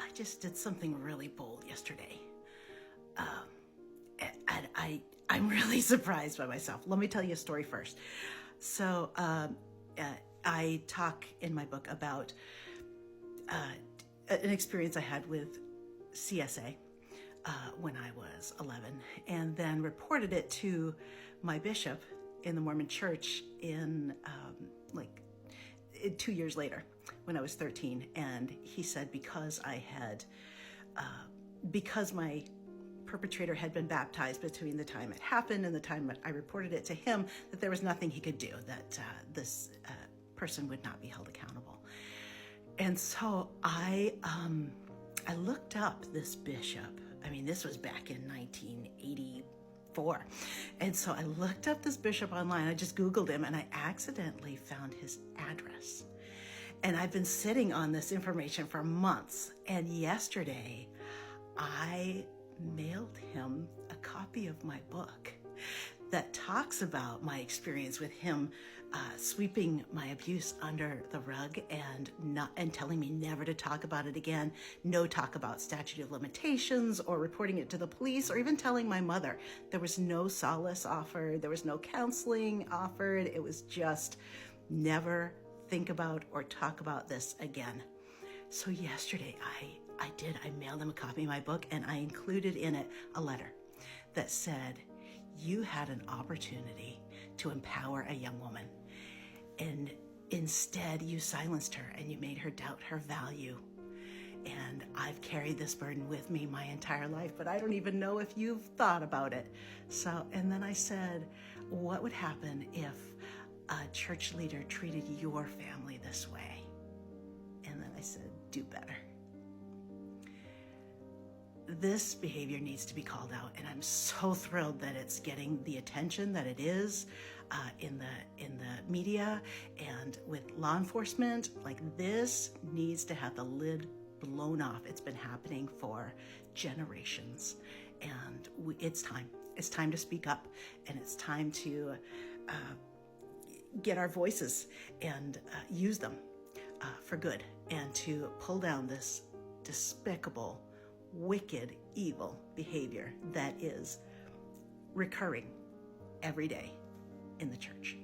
I just did something really bold yesterday. I'm really surprised by myself. Let me tell you a story first. So I talk in my book about an experience I had with CSA when I was 11, and then reported it to my bishop in the Mormon church in 2 years later when I was 13. And he said because my perpetrator had been baptized between the time it happened and the time I reported it to him, that there was nothing he could do, that this person would not be held accountable. And so I looked up this bishop. I mean, this was back in 1984. And so I looked up this bishop online. I just Googled him and I accidentally found his address. And I've been sitting on this information for months. And yesterday, I mailed him a copy of my book that talks about my experience with him sweeping my abuse under the rug and telling me never to talk about it again, no talk about statute of limitations or reporting it to the police or even telling my mother. There was no solace offered. There was no counseling offered. It was just never think about or talk about this again. So yesterday I mailed him a copy of my book, and I included in it a letter that said, you had an opportunity to empower a young woman, and instead you silenced her and you made her doubt her value. And I've carried this burden with me my entire life, but I don't even know if you've thought about it. So, and then I said, what would happen if a church leader treated your family this way? And then I said, do better. This behavior needs to be called out, and I'm so thrilled that it's getting the attention that it is in the media and with law enforcement. Like, this needs to have the lid blown off. It's been happening for generations, and it's time. It's time to speak up, and it's time to get our voices and use them for good, and to pull down this despicable, wicked, evil behavior that is recurring every day in the church.